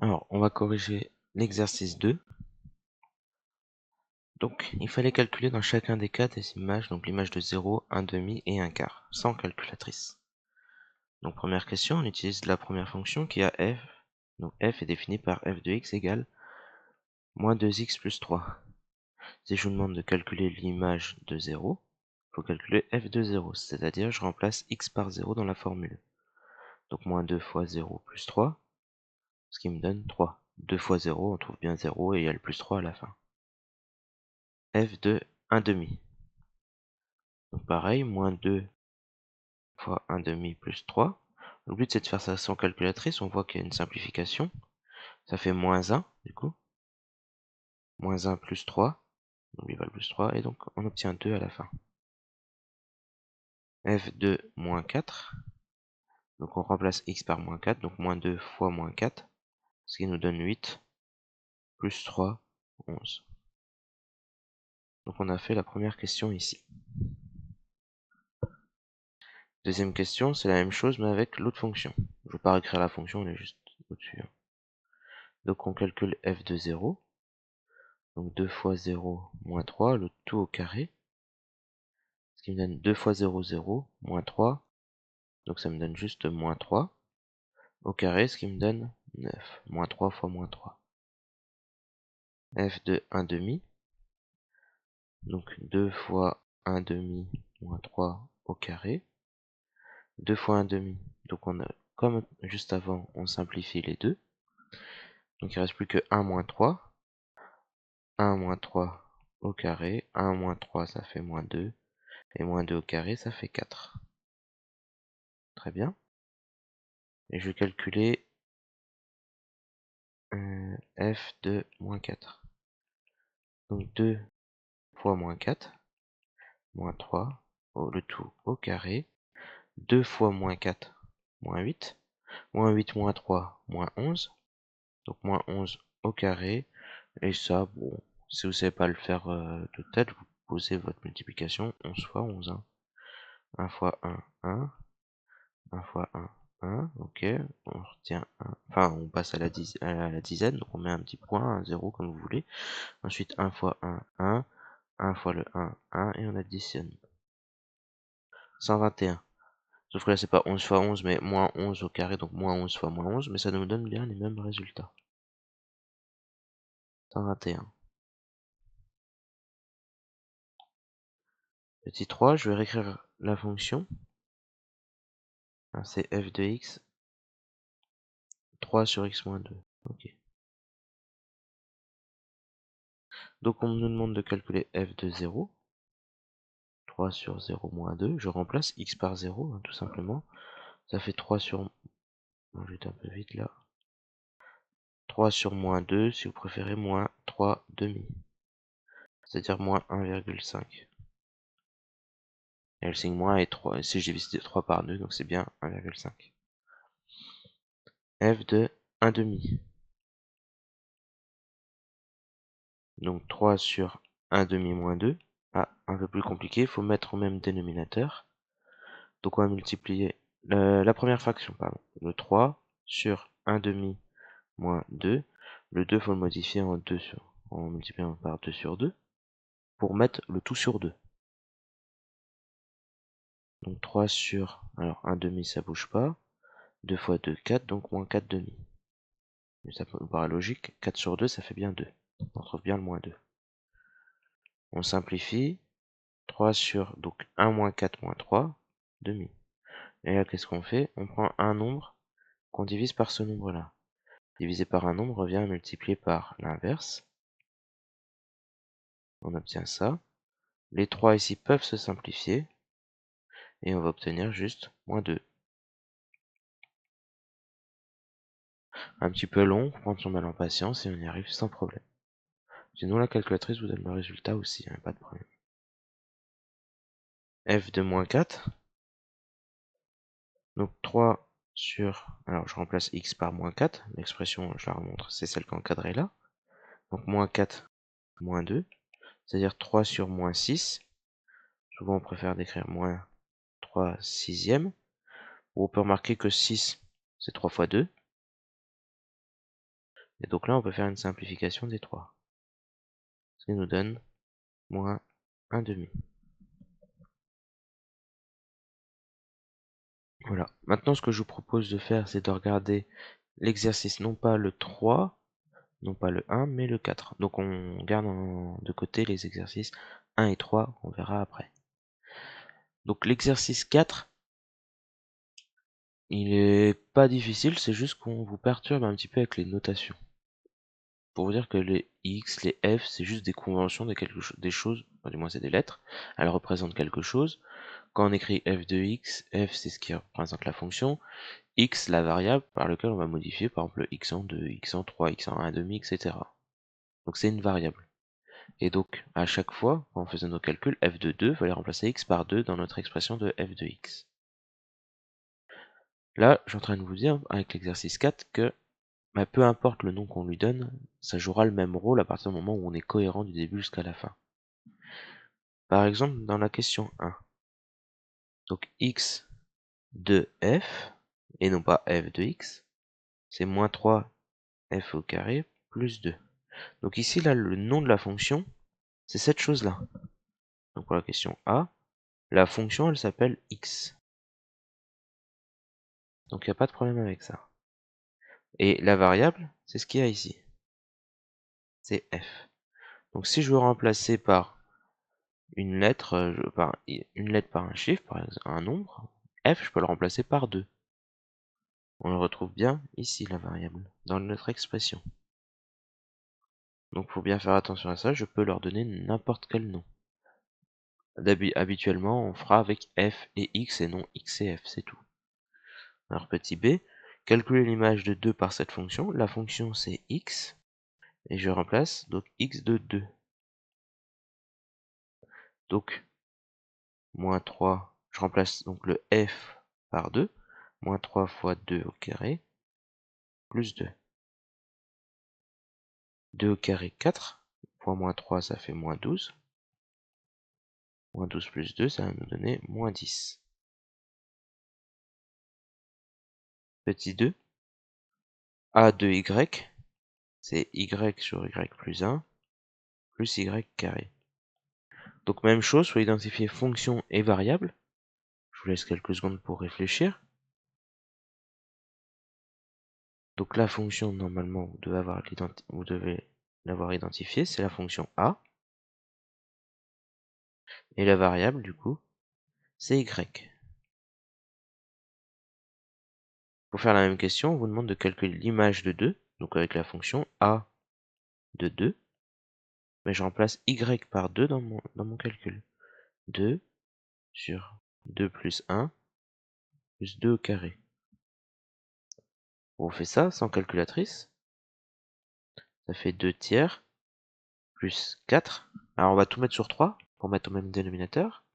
Alors, on va corriger l'exercice 2. Donc, il fallait calculer dans chacun des cas des images, donc l'image de 0, 1 demi et 1 quart, sans calculatrice. Donc, première question, on utilise la première fonction qui a f. Donc, f est définie par f de x égale moins 2x plus 3. Si je vous demande de calculer l'image de 0, il faut calculer f de 0, c'est-à-dire je remplace x par 0 dans la formule. Donc, moins 2 fois 0 plus 3, ce qui me donne 3. 2 fois 0, on trouve bien 0 et il y a le plus 3 à la fin. F de 1 demi. Donc pareil, moins 2 fois 1 demi plus 3. Le but c'est de faire ça sans calculatrice, on voit qu'il y a une simplification. Ça fait moins 1 du coup. Moins 1 plus 3. On oublie pas le plus 3 et donc on obtient 2 à la fin. F de moins 4. Donc on remplace x par moins 4, donc moins 2 fois moins 4. Ce qui nous donne 8. Plus 3, 11. Donc on a fait la première question ici. Deuxième question, c'est la même chose mais avec l'autre fonction. Je ne vais pas réécrire la fonction, elle est juste au-dessus. Donc on calcule f de 0. Donc 2 fois 0, moins 3, le tout au carré. Ce qui me donne 2 fois 0, 0, moins 3. Donc ça me donne juste moins 3 au carré, ce qui me donne 9. Moins 3 fois moins 3. F de 1 demi. Donc 2 fois 1 demi moins 3 au carré. 2 fois 1 demi. Donc on a, comme juste avant, on simplifie les deux. Donc il reste plus que 1 moins 3. 1 moins 3 au carré. 1 moins 3 ça fait moins 2. Et moins 2 au carré ça fait 4. Très bien. Et je vais calculer f de moins 4. Donc 2 fois moins 4, moins 3, le tout au carré. 2 fois moins 4, moins 8. Moins 8, moins 3, moins 11. Donc moins 11 au carré. Et ça, bon, si vous ne savez pas le faire de tête, vous posez votre multiplication 11 fois 11. 1 fois 1, 1. 1 fois 1, 1. Ok, on retient 1. Enfin, on passe à la dizaine, donc on met un petit point, un 0 comme vous voulez. Ensuite 1 fois 1, 1. 1 fois le 1, 1, et on additionne. 121. Sauf que là, c'est pas 11 fois 11, mais moins 11 au carré, donc moins 11 fois moins 11, mais ça nous donne bien les mêmes résultats. 121. Petit 3, je vais réécrire la fonction. C'est f de x, 3 sur x moins 2. Ok. Donc on nous demande de calculer f de 0. 3 sur 0 moins 2. Je remplace x par 0, tout simplement. Ça fait 3 sur... Bon, je vais être un peu vite là. 3 sur moins 2, si vous préférez, moins 3 demi. C'est-à-dire moins 1,5. Et le signe moins est 3. Si je divise 3 par 2, donc c'est bien 1,5. F de 1 demi. Donc 3 sur 1 demi moins 2. Ah, un peu plus compliqué, il faut mettre au même dénominateur. Donc on va multiplier la première fraction, pardon. Le 3 sur 1 demi moins 2. Le 2, il faut le modifier en multipliant par 2 sur 2. Pour mettre le tout sur 2. Donc 3 sur, alors 1 demi ça bouge pas. 2 fois 2, 4, donc moins 4 demi. Mais ça me paraît logique, 4 sur 2 ça fait bien 2. On trouve bien le moins 2. On simplifie, 3 sur, donc 1 moins 4 moins 3, demi. Et là qu'est-ce qu'on fait? On prend un nombre qu'on divise par ce nombre-là. Diviser par un nombre revient à multiplier par l'inverse. On obtient ça. Les 3 ici peuvent se simplifier. Et on va obtenir juste moins 2. Un petit peu long, prendre son mal en patience et on y arrive sans problème. Sinon la calculatrice vous donne le résultat aussi, pas de problème. F de moins 4. Donc 3 sur... Alors je remplace x par moins 4. L'expression, je la remontre, c'est celle qu'encadrée là. Donc moins 4, moins 2. C'est-à-dire 3 sur moins 6. Souvent on préfère d'écrire moins 3 sixièmes. Ou on peut remarquer que 6, c'est 3 fois 2. Et donc là, on peut faire une simplification des 3. Ce qui nous donne moins 1 demi. Voilà. Maintenant, ce que je vous propose de faire, c'est de regarder l'exercice, non pas le 3, non pas le 1, mais le 4. Donc on garde de côté les exercices 1 et 3, on verra après. Donc l'exercice 4, il est pas difficile, c'est juste qu'on vous perturbe un petit peu avec les notations. Pour vous dire que les X, les F, c'est juste des conventions de des choses, enfin, du moins c'est des lettres, elles représentent quelque chose. Quand on écrit f de x, f c'est ce qui représente la fonction, x la variable par laquelle on va modifier par exemple x en 2, x en 3, x en 1 demi, etc. Donc c'est une variable. Et donc à chaque fois, en faisant nos calculs, f de 2, il fallait remplacer x par 2 dans notre expression de f de x. Là, je suis en train de vous dire, avec l'exercice 4, que peu importe le nom qu'on lui donne, ça jouera le même rôle à partir du moment où on est cohérent du début jusqu'à la fin. Par exemple, dans la question 1, donc x de f, et non pas f de x, c'est moins 3 f au carré plus 2. Donc ici, là, le nom de la fonction, c'est cette chose-là. Donc pour la question A, la fonction, elle s'appelle x. Donc il n'y a pas de problème avec ça. Et la variable, c'est ce qu'il y a ici. C'est f. Donc si je veux remplacer par une lettre, par un chiffre, par exemple un nombre, f, je peux le remplacer par 2. On le retrouve bien ici, la variable, dans notre expression. Donc faut bien faire attention à ça, je peux leur donner n'importe quel nom. Habituellement, on fera avec f et x et non x et f, c'est tout. Alors petit b, calculer l'image de 2 par cette fonction. La fonction c'est x, et je remplace donc x de 2. Donc, moins 3, je remplace donc le f par 2, moins 3 fois 2 au carré, plus 2. 2 au carré, 4, fois moins 3, ça fait moins 12. Moins 12 plus 2, ça va nous donner moins 10. Petit 2, a de y, c'est y sur y plus 1, plus y carré. Donc même chose, faut identifier fonction et variable. Je vous laisse quelques secondes pour réfléchir. Donc la fonction, normalement, vous devez l'avoir identifiée, c'est la fonction a. Et la variable, du coup, c'est y. Pour faire la même question, on vous demande de calculer l'image de 2, donc avec la fonction a de 2. Mais je remplace y par 2 dans mon calcul. 2 sur 2 plus 1 plus 2 au carré. On fait ça sans calculatrice. Ça fait 2 tiers plus 4. Alors on va tout mettre sur 3 pour mettre au même dénominateur.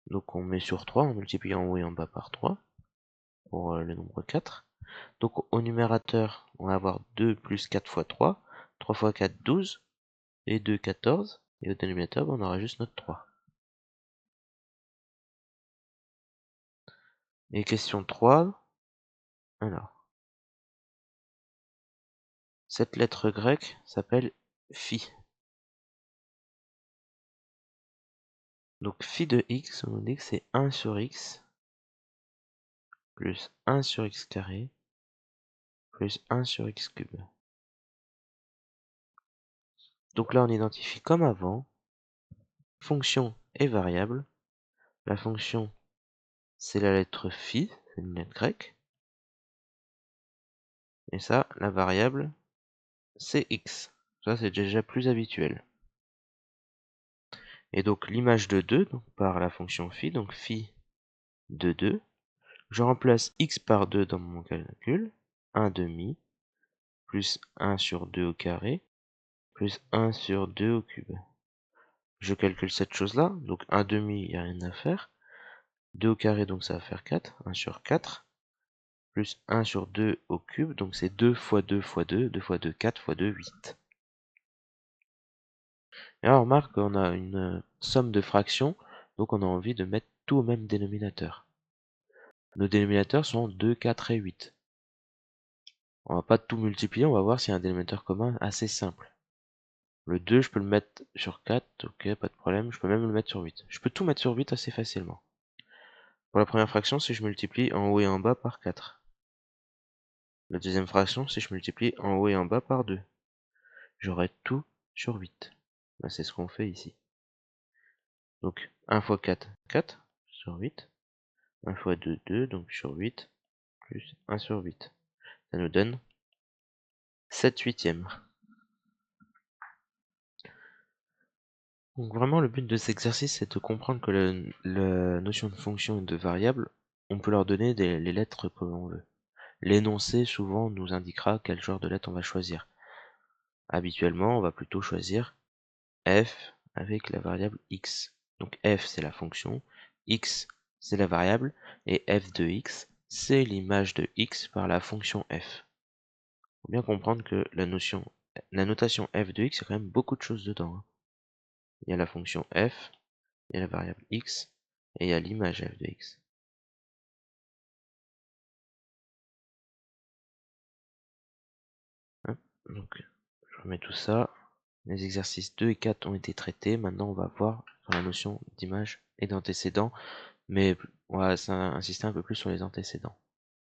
Donc on met sur 3 en multipliant en haut et en bas par 3 pour le nombre 4. Donc au numérateur, on va avoir 2 plus 4 fois 3. 3 fois 4, 12. Et 2, 14. Et au dénominateur, on aura juste notre 3. Et question 3. Alors, cette lettre grecque s'appelle phi. Donc phi de x, on dit que c'est 1 sur x plus 1 sur x carré plus 1 sur x cube. Donc là, on identifie comme avant fonction et variable. La fonction, c'est la lettre phi, c'est une lettre grecque. Et ça, la variable, c'est x. Ça, c'est déjà plus habituel. Et donc l'image de 2, donc, par la fonction phi, donc phi de 2. Je remplace x par 2 dans mon calcul. 1 demi plus 1 sur 2 au carré plus 1 sur 2 au cube. Je calcule cette chose-là, donc 1 demi, il n'y a rien à faire. 2 au carré, donc ça va faire 4. 1 sur 4 plus 1 sur 2 au cube, donc c'est 2 fois 2 fois 2, 2 fois 2, 4 fois 2, 8. Et alors on remarque qu'on a une somme de fractions, donc on a envie de mettre tout au même dénominateur. nos dénominateurs sont 2, 4 et 8. On va pas tout multiplier, on va voir s'il y a un dénominateur commun assez simple. Le 2, je peux le mettre sur 4, ok, pas de problème. Je peux même le mettre sur 8. Je peux tout mettre sur 8 assez facilement. Pour la première fraction, si je multiplie en haut et en bas par 4. La deuxième fraction, si je multiplie en haut et en bas par 2. J'aurai tout sur 8. Ben, c'est ce qu'on fait ici. Donc 1 fois 4, 4 sur 8. 1 fois 2, 2, donc sur 8, plus 1 sur 8. Ça nous donne 7 huitièmes. Donc vraiment, le but de cet exercice, c'est de comprendre que la notion de fonction et de variable, on peut leur donner les lettres que l'on veut. L'énoncé, souvent, nous indiquera quel genre de lettre on va choisir. Habituellement, on va plutôt choisir f avec la variable x. Donc f, c'est la fonction, x, c'est la variable, et f de x, c'est l'image de x par la fonction f. Il faut bien comprendre que la notation f de x, il y a quand même beaucoup de choses dedans, hein. Il y a la fonction f, il y a la variable x, et il y a l'image f de x. Hop, donc, je remets tout ça. Les exercices 2 et 4 ont été traités. Maintenant, on va voir sur la notion d'image et d'antécédent, mais on va insister un peu plus sur les antécédents.